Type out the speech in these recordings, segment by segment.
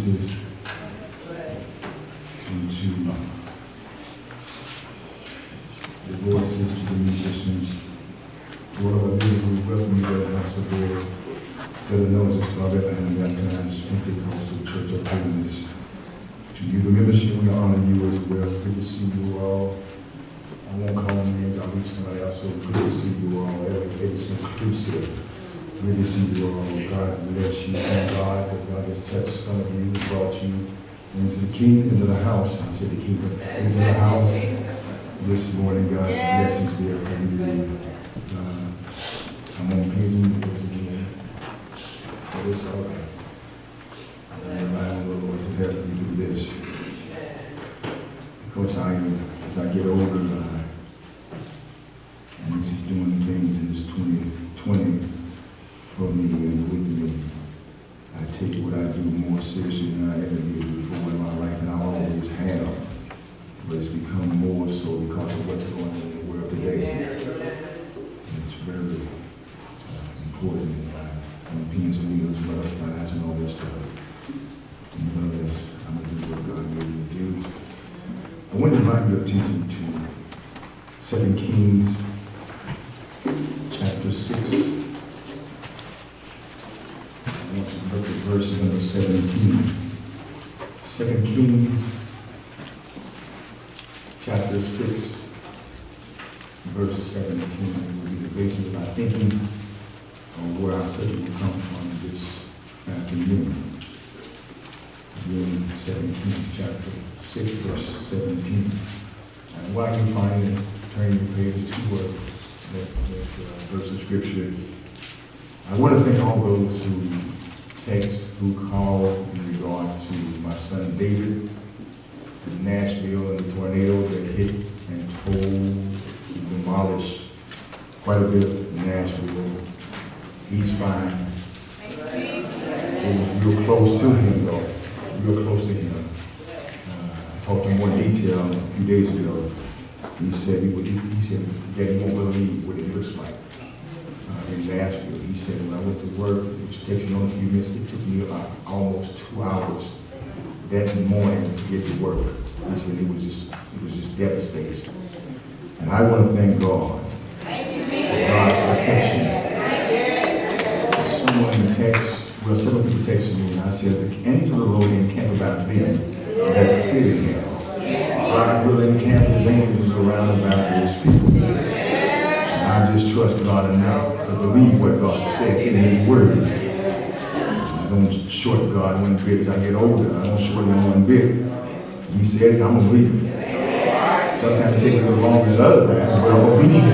Genesis into the voices to the musicians, to all of our leaders who welcome you to the house of the Lord, to the noses to our Bethlehem Baptized Pentecostal Church of Holiness. To you, the membership, we honor you as well. Good to see you all. I won't call names, I'll reach somebody else, so good to see you all. It's inclusive. Good to see you all. God bless you. Thank God that God has touched some of you, brought you into the kingdom, into the house. I said the kingdom, into the house. This morning, God's blessings be upon you. I'm on page again, but it's all right. I'm relying on the Lord to help me do this. Because as I get older, and He's doing things in this 2020 for me and with me, I take what I do more seriously than I ever did before in my life, and I always have. But it's become more so because of what's going on in the world today. It's very important in life. And pins and needles, butterflies, and all that stuff. And you know this, I'm going to do what God made me do. I want to invite your attention to 2 Kings chapter 6. I want you to look at verse number 17. 2 Kings chapter 6, verse 17 will be the basis of my thinking on where our subject will come from this afternoon. Again, 2 Kings chapter 6, verse 17. And while you find it, turn your pages to that verse of scripture. I want to thank all those who called in regards to my son David in Nashville and the tornado that hit and demolished quite a bit of Nashville. He's fine. It was real close to him, though. Real close to him. I talked to him more detail a few days ago. He said he won't believe what it looks like in Nashville. He said when I went to work, which takes you a few minutes, it took me about almost 2 hours that morning to get to work. He said it was just devastating. And I want to thank God for God's protection. Someone several people texted me, and I said, the angel of the Lord encamp about them that fear him. God will encamp his angels around about his people. And I just trust God enough to believe what God said in his word. I don't short God one bit as I get older. I don't short him one bit. He said it, I'm going to believe it. Sometimes it takes a little longer than other times, but I'm going to believe it.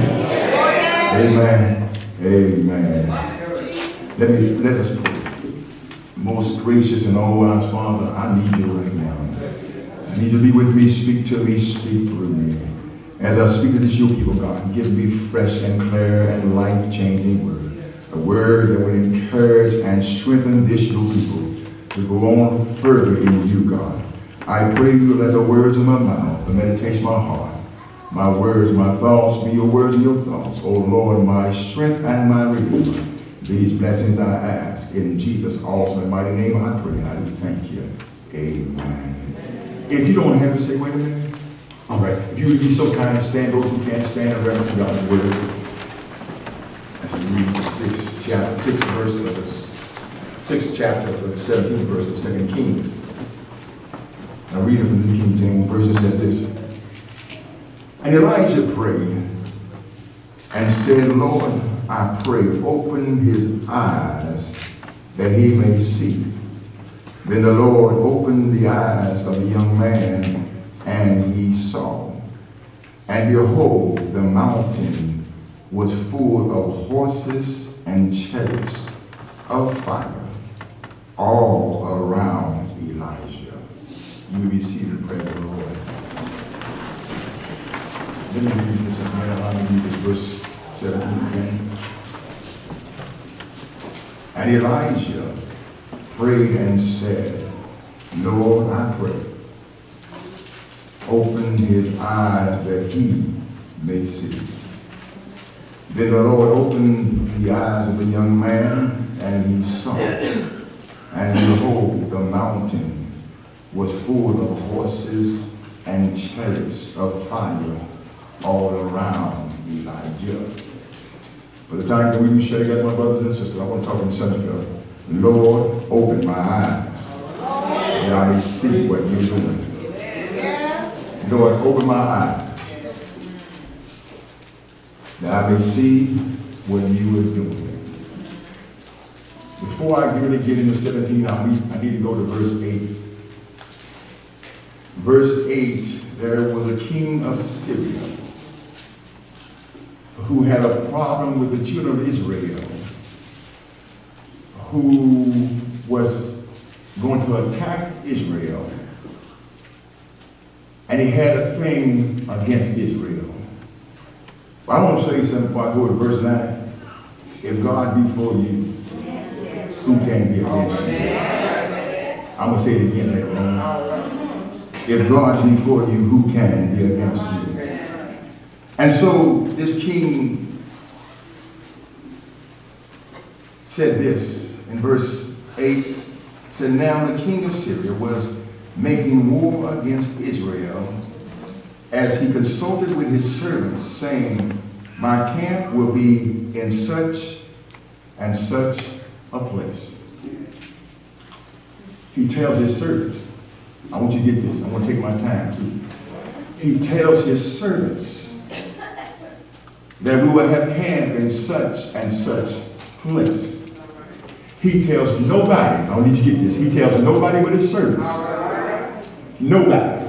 Amen. Amen. Let us pray. Most gracious and all-wise Father, I need you right now. I need you to be with me, speak to me, speak through me. As I speak to this your people, God, give me fresh and clear and life-changing word. A word that will encourage and strengthen this your people to go on further in you, God. I pray you let the words of my mouth, the meditation of my heart, my words, my thoughts be your words and your thoughts. Oh Lord, my strength and my redeemer. These blessings I ask in Jesus' awesome and mighty name I pray. I do thank you. Amen. If you don't have to say, wait a minute. All right. If you would be so kind to stand, those who can't stand and reference to God's word. As we read the sixth chapter of the 17th verse of 2 Kings. I read it from the King James Version. Says this. And Elijah prayed and said, Lord, I pray, open his eyes that he may see. Then the Lord opened the eyes of the young man, and he saw. And behold, the mountain was full of horses and chariots of fire all around Elijah. You will be seated in the presence of the Lord. Let me read this again. I want to read this verse 17 again. And Elijah prayed and said, Lord, I pray, open his eyes that he may see. Then the Lord opened the eyes of the young man, and he saw. And behold, the mountain was full of horses and chariots of fire all around Elijah. For the time that we share together, my brothers and sisters, I want to talk on the subject of, Lord, open my eyes that I may see what you're doing. Lord, open my eyes that I may see what you are doing. Before I really get into 17, I need to go to verse 8. Verse 8, there was a king of Syria who had a problem with the children of Israel, who was going to attack Israel. And he had a thing against Israel. I want to say something before I go to verse 9. If God be for you, who can be against you? I'm going to say it again later on. If God be for you, who can be against you? And so this king said this in verse 8. Said, now the king of Syria was making war against Israel as he consulted with his servants, saying, my camp will be in such and such a place. He tells his servants, I want you to get this, I want to take my time too. He tells his servants that we will have camp in such and such place. He tells nobody, I need you to get this, he tells nobody but his servants. Nobody.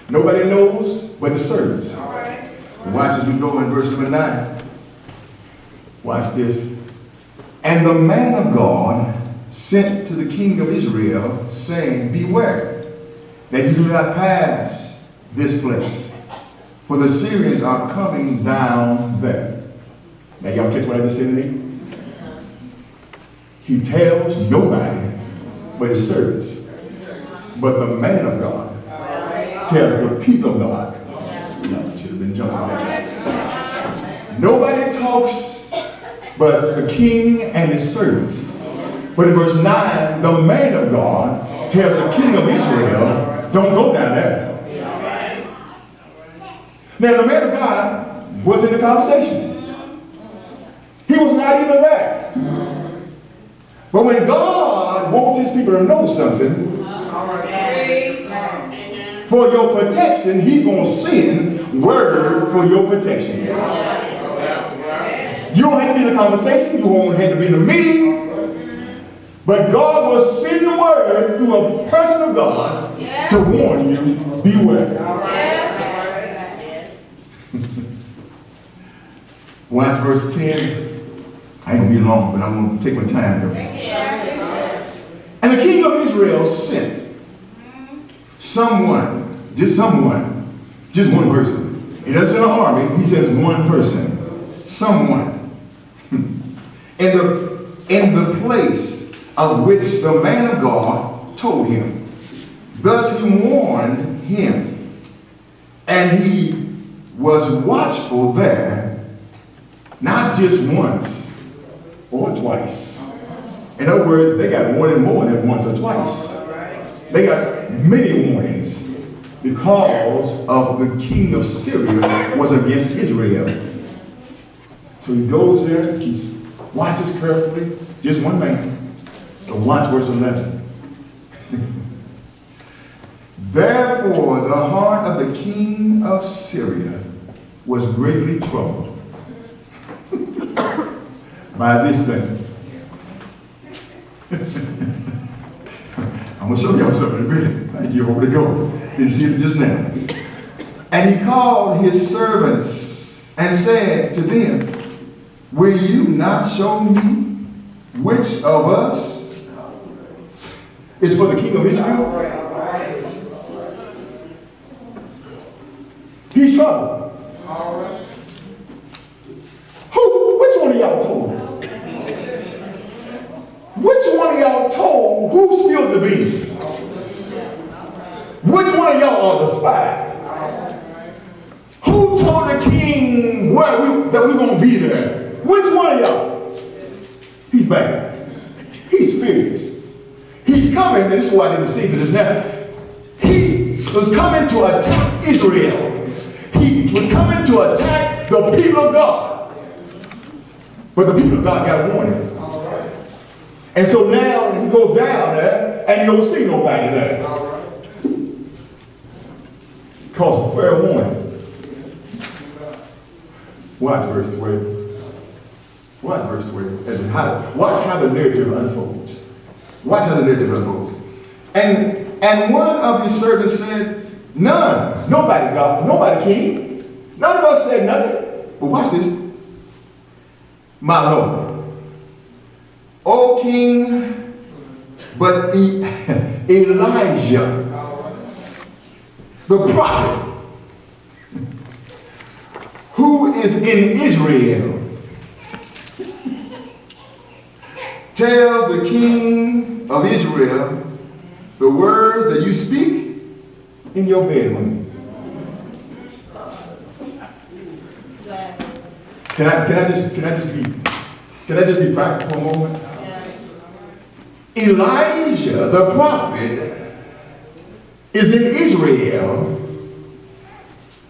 Nobody knows but the servants. Watch as we go in verse number 9. Watch this. And the man of God sent to the king of Israel, saying, beware that you do not pass this place, for the Syrians are coming down there. Now y'all catch what I just said to me? He tells nobody but his servants. But the man of God tells the people of God. No, it should have been jumping back. Nobody talks but the king and his servants. But in verse 9, the man of God tells the king of Israel, don't go down there. Now the man of God was in the conversation. He was not even there. But when God wants his people to know something, for your protection, he's going to send word for your protection. You don't have to be in the conversation. You won't have to be in the meeting. But God will send the word through a person of God to warn you, beware. Watch verse 10. I ain't going to be long, but I'm going to take my time though. And the king of Israel sent someone, just one person. He doesn't send an army, he says one person, someone. In the place of which the man of God told him. Thus he warned him, and he was watchful there, not just once or twice. In other words, they got warning more than once or twice. They got many warnings because of the king of Syria was against Israel. So he goes there, he watches carefully, just one man. So watch verse 11. Therefore the heart of the king of Syria was greatly troubled by this thing. I'm going to show y'all something in a minute. Thank you, Holy Ghost. Didn't see it just now. And he called his servants and said to them, will you not show me which of us is for the king of Israel? He's troubled. Which one of y'all told him? Which one of y'all told who spilled the beans? Which one of y'all are the spy? Who told the king that we're going to be there? Which one of y'all? He's bad. He's furious. He's coming. This is why I didn't see to this now. was coming to attack Israel. He was coming to attack the people of God. But the people of God got warning. And so now he goes down there and you don't see nobody there. Because of fair warning. Watch verse 12. Watch verse 12. Watch how the narrative unfolds. Watch how the narrative unfolds. And one of his servants said, none. Nobody, God. Nobody, king. None of us said nothing. But watch this. My Lord. O king, but Elijah, the prophet, who is in Israel, tells the king of Israel the words that you speak in your bedroom. Can I just be practical for a moment? Elijah, the prophet, is in Israel.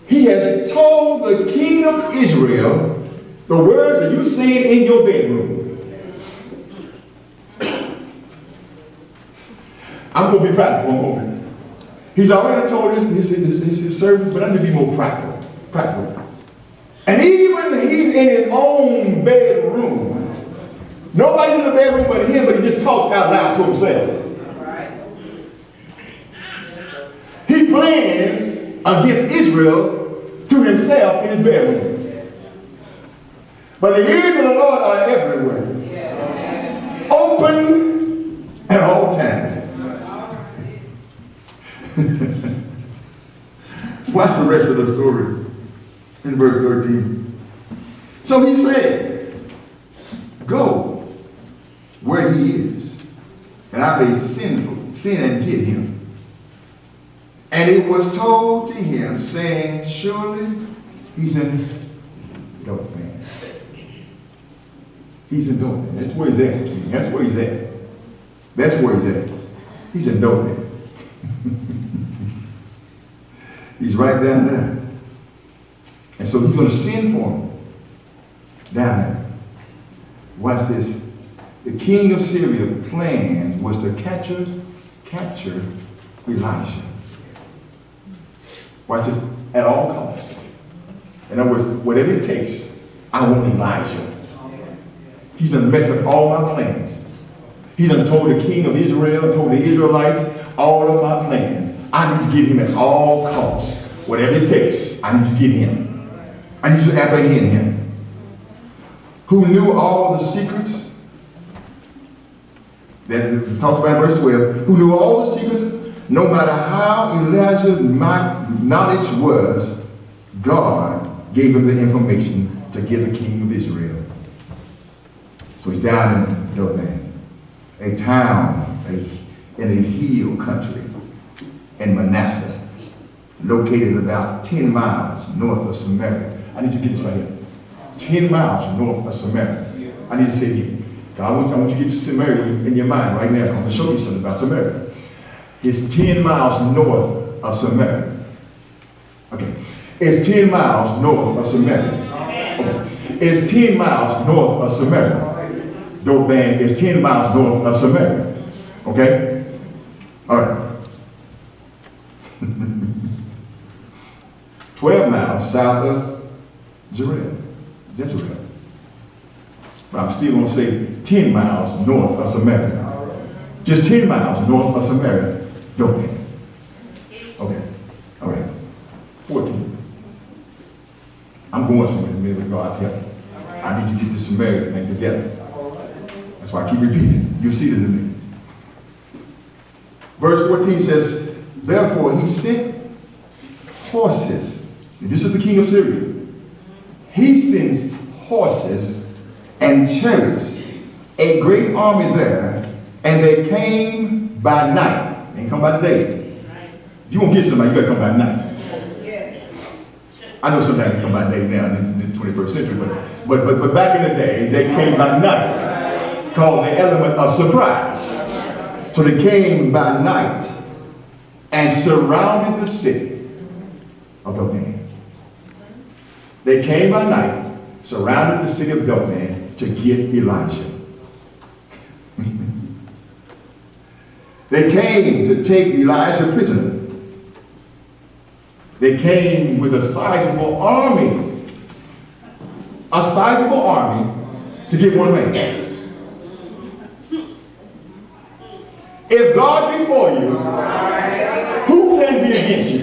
He has told the king of Israel the words that you said in your bedroom. I'm going to be practical for a moment. He's already told his servants, but I'm going to be more practical. And even he's in his own bedroom. Nobody's in the bedroom but him, but he just talks out loud to himself. He plans against Israel to himself in his bedroom. But the ears of the Lord are everywhere. Open at all times. Watch the rest of the story in verse 13. So he said, go where he is, and I may sin and get him. And it was told to him, saying, surely he's in Dothan. He's in Dothan. That's where he's at. That's where he's at. That's where he's at. He's in Dothan. He's right down there. And so he's going to send for him down there. Watch this. The king of Syria's plan was to capture Elisha. Watch this. At all costs. In other words, whatever it takes, I want Elijah. He's done messed up all my plans. He done told the king of Israel, told the Israelites, all of my plans. I need to get him at all costs. Whatever it takes, I need to get him. I need to apprehend him. Who knew all the secrets that talks about in verse 12, who knew all the secrets, no matter how Elijah's knowledge was, God gave him the information to give the king of Israel. So he's down in Dothan, a town in a hill country in Manasseh, located about 10 miles north of Samaria. I need you to get this right here. 10 miles north of Samaria. I need to say to you, God, I want you to get to Samaria in your mind right now. I'm going to show you something about Samaria. It's 10 miles north of Samaria. Okay. It's 10 miles north of Samaria. Okay. It's 10 miles north of Samaria. Dothan is 10 miles north of Samaria. Okay? All right. 12 miles south of Jezreel. But I'm still going to say 10 miles north of Samaria. Just 10 miles north of Samaria. Dothan. Okay. All right. 14. I'm going somewhere in the middle of God's help. I need you to get this Samaria thing together. That's why I keep repeating. You see it in the minute. Verse 14 says, therefore he sent horses. This is the king of Syria. He sends horses and chariots, a great army there, and they came by night. They didn't come by the day. If you want to get somebody, you got to come by night. I know sometimes they come by day now in the 21st century, but back in the day, they came by night. It's called the element of surprise. So they came by night and surrounded the city of Dothan. They came by night, surrounded the city of Dothan to get Elijah. They came to take Elijah prisoner. They came with a sizable army. A sizable army to get one man. If God be for you, who can be against you?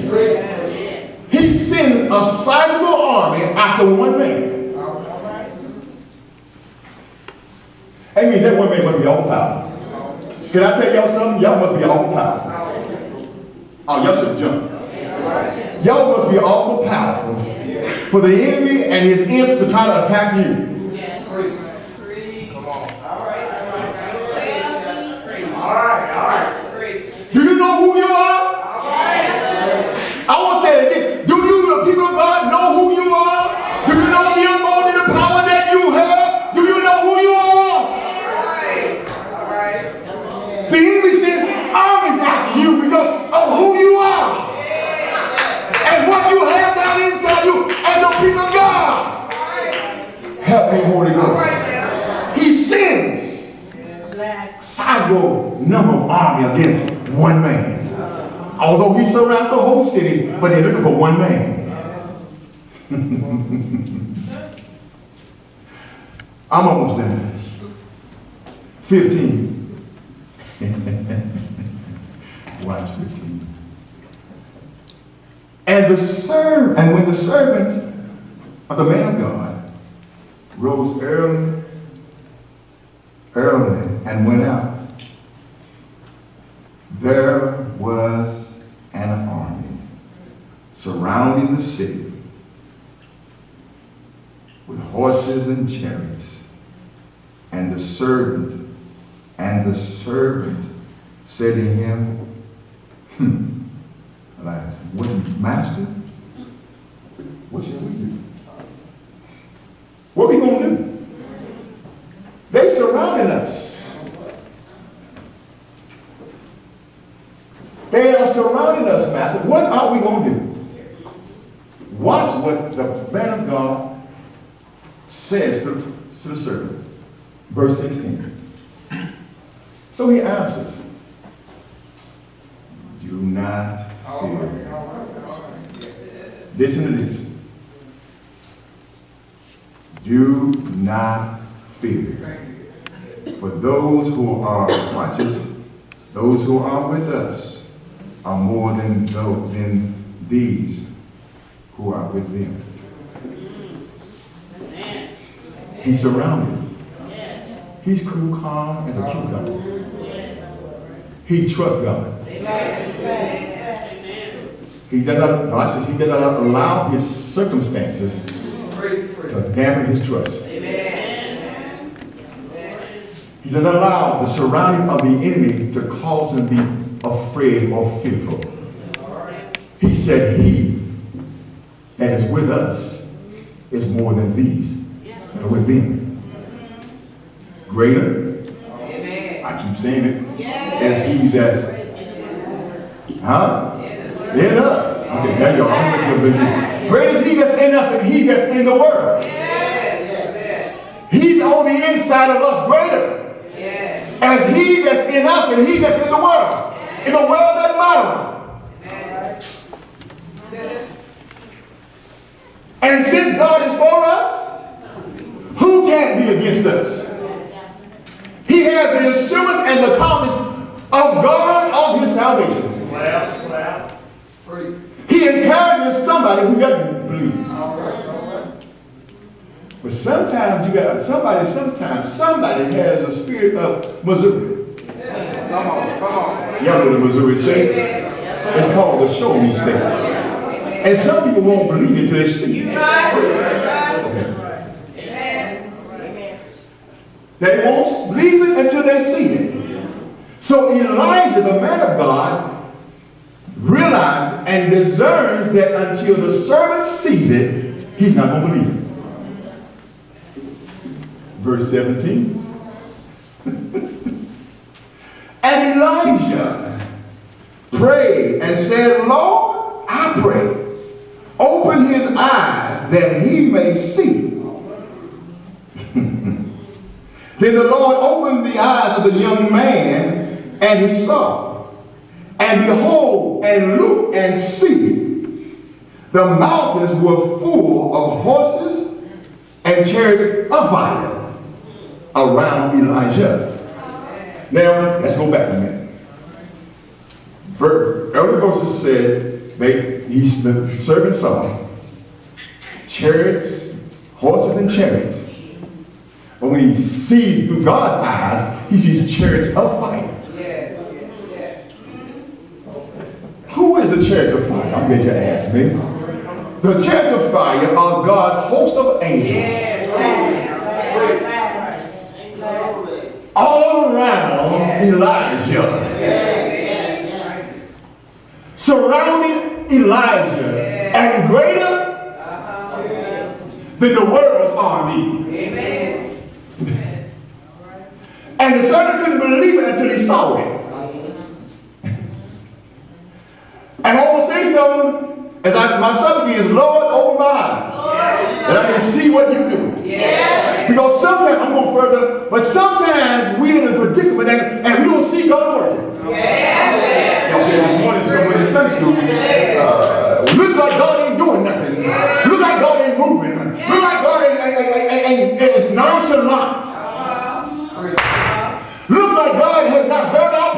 He sends a sizable army after one man. That means that one man must be awful powerful. Can I tell y'all something? Y'all must be awful powerful. Oh, y'all should jump. Y'all must be awful powerful for the enemy and his imps to try to attack you. Do you know who you are? I want to say it again. Do you, the people of God, know who you are? Do you know the authority, the power that you have? Do you know who you are? The enemy sends armies after you because of who you are and what you have down inside you as the people of God. Help me, Holy Ghost. He sends a sizable number of army against one man. Although he surrounds the whole city, but they're looking for one man. I'm almost done. 15. Watch 15. And when the servant of the man of God rose early and went out, there was an army surrounding the city with horses and chariots, and the servant said to him, Elias, Master, what shall we do? What are we going to do? They surrounded us. They are surrounding us, Master. What are we going to do? Watch what the man of God says to the servant. Verse 16. So he answers, do not fear. Listen to this. Do not fear. For those who are, watch this, those who are with us are more than these who are with them. He's surrounded. He's cool, calm as a cucumber. He trusts God. He does not allow his circumstances to dampen his trust. He does not allow the surrounding of the enemy to cause him to be afraid or fearful. He said he that is with us is more than these that are with them. Greater, I keep saying it, as he that's, in us. Okay, there you are. Greater is he that's in us than he that's in the world. He's on the inside of us greater. As he that's in us and he that's in the world. In the world doesn't matter. And since God is for us, who can be against us? He has the assurance and the confidence of God of his salvation. He encourages somebody who doesn't believe. But sometimes you got somebody has a spirit of Missouri. Come on. Y'all know the Missouri State? It's called the Show Me State. And some people won't believe it until they see it. They won't believe it until they see it. So Elijah, the man of God, realizes and discerns that until the servant sees it, he's not going to believe it. Verse 17. And Elijah prayed and said, Lord, I pray, open his eyes that he may see. Then the Lord opened the eyes of the young man, and he saw. And behold, and look and see, the mountains were full of horses and chariots of fire around Elijah. Now, let's go back a minute. Early verses said, the servant saw chariots, horses and chariots. But when he sees through God's eyes, he sees chariots of fire. Yes. Who is the chariots of fire? I'm going to ask me. The chariots of fire are God's host of angels. All around Elijah. Surrounding Elijah and greater than the world's army. Amen. And the servant couldn't believe it until he saw it. And I want to say something, my subject is, Lord, open my eyes, that I can see what you do. Because sometimes, I'm going further, but sometimes we're in a predicament and we don't see God working. Y'all said this morning somewhere in Sunday school, looks like God ain't doing nothing. Looks like God ain't moving. Looks like God ain't is nonchalant. Looks like God has not heard our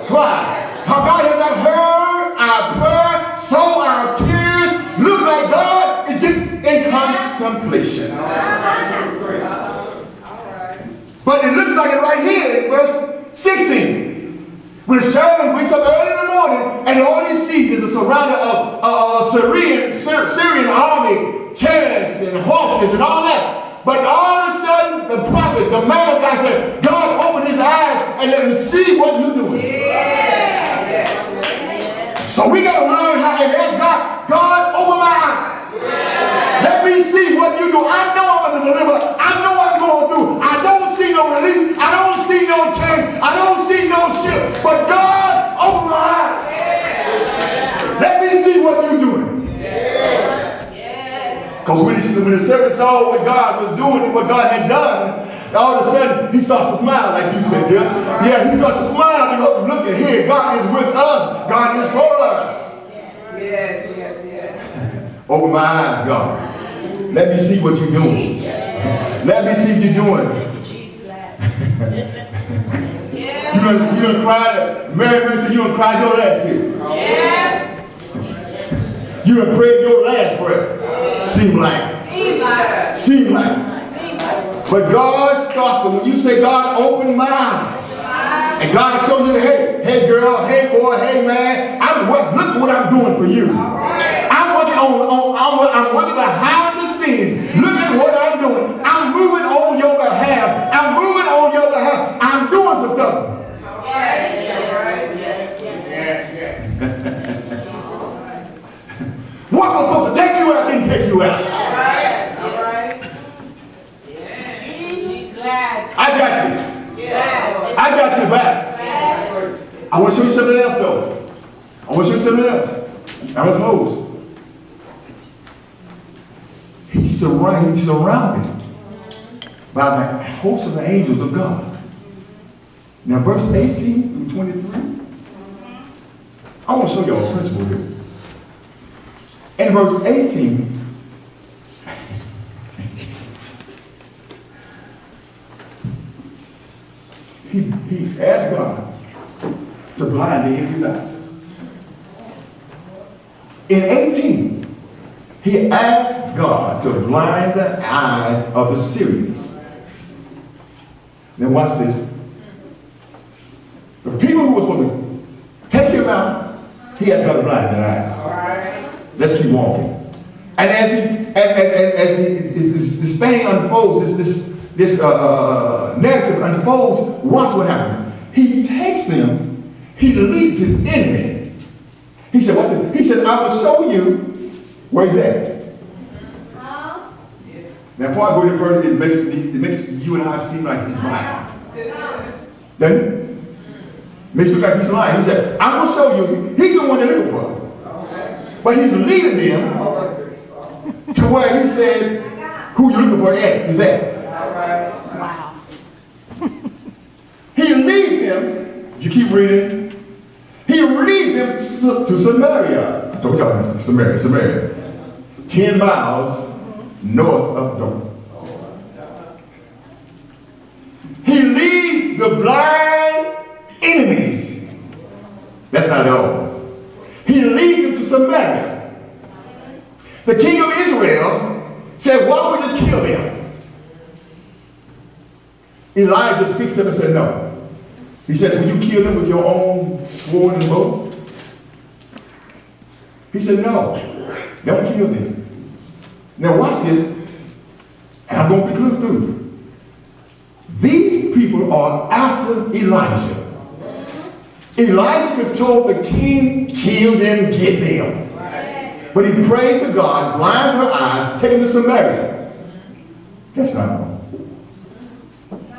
cry. How God has not heard our prayer, saw our tears. Looks like God is just in contemplation. But it looks like it right here in verse 16. When the servant wakes up early in the morning and all he sees is a surrounding of a Syrian army, chariots and horses and all that. But all of a sudden, the prophet, the man of God said, God opened his eyes and let him see what you're doing. So we got to learn how to ask God, God, open my eyes. Let me see what you do. I know I'm going to deliver. I know I'm going through. I don't see no relief. I don't see no change. I don't see no shift. But God, open my eyes. Let me see what you're doing. Because when the servant saw what God was doing and what God had done, all of a sudden he starts to smile, like you said, yeah, he starts to smile and look at here. God is with us. God is for us. Yes. Open my eyes, God. Let me see what you're doing. Let me see what you're doing. You done cried. Mary said you done cried your last tear. Yes. You done prayed your last prayer. Seem like. But God starts with when you say, God, open my eyes. And God shows you, hey girl, hey boy, hey man, look what I'm doing for you. I'm working behind the scenes. Look at what I'm doing. I'm moving on your behalf. I'm doing some stuff. What was supposed to take you out didn't take you out. All right. I got you. I got you back. I want to show you something else, though. I'm going to close. He's surrounded by the host of the angels of God. Now, verse 18 through 23. I want to show you a principle here. In verse 18, he asked God to blind his eyes. In 18, he asked God to blind the eyes of the Syrians. Now watch this. The people who were supposed to take him out, he asked God to blind their eyes. All right. Let's keep walking. And as this thing unfolds, this narrative unfolds, watch what happens. He takes them, he leads his enemy. He said, what's it? He said, I will show you where he's at. Now, before I go any further, it makes you and I seem like he's blind. Then, Makes it look like he's lying. He said, I'm going to show you. He's the one they're looking for. But he's leading them to where he said, who you looking for at? He said. Wow. He leads them, if you keep reading, he leads them to Samaria. I told y'all, Samaria. 10 miles north of Dothan. He leads the blind enemies. That's not all. He leads them to Samaria. The king of Israel said, why don't we just kill them? Elijah speaks to him and said, no. He says, will you kill them with your own sword and bow? He said, no. Don't kill them. Now watch this. And I'm going to be clear through. These people are after Elijah. Elijah could told the king, kill them, get them. But he prays to God, blinds her eyes, take them to Samaria. That's not all.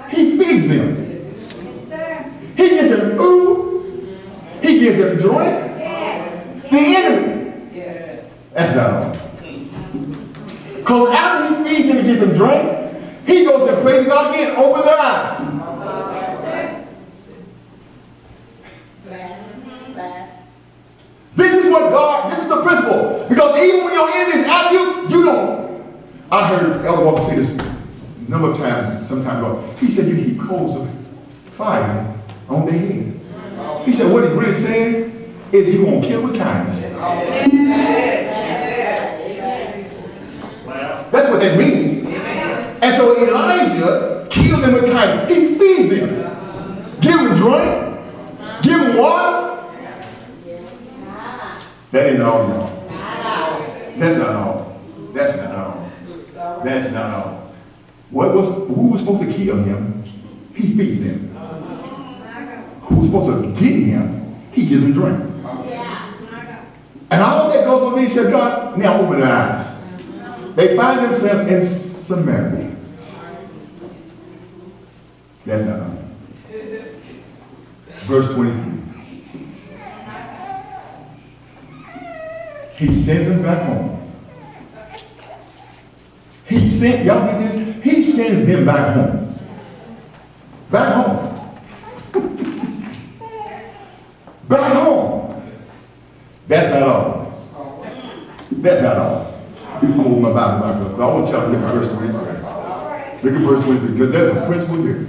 He feeds them. He gives them food. He gives them drink. The enemy. That's not all. Because after he feeds them and gives them drink, he goes and prays God again, open their eyes. This is what God, this is the principle. Because even when your enemy is after you, you don't. I heard Elder Walker say this a number of times, some time ago. He said you heap coals of fire on their heads. He said what he's really saying is you won't kill with kindness. That's what that means. And so Elijah kills them with kindness. He feeds them. Give them drink. Give them water. That ain't all, y'all. That's not all. That's not all. That's not all. Who was supposed to kill him? He feeds them. Who was supposed to get him? He gives them drink. And all that goes on, he said, God, now open their eyes. They find themselves in Samaria. That's not all. Verse 23. He sends them back home. Y'all get this? He sends them back home. Back home. Back home. That's not all. That's not all. I'm moving my Bible back up. I want y'all to look at verse 23. Look at verse 23, because there's a principle here.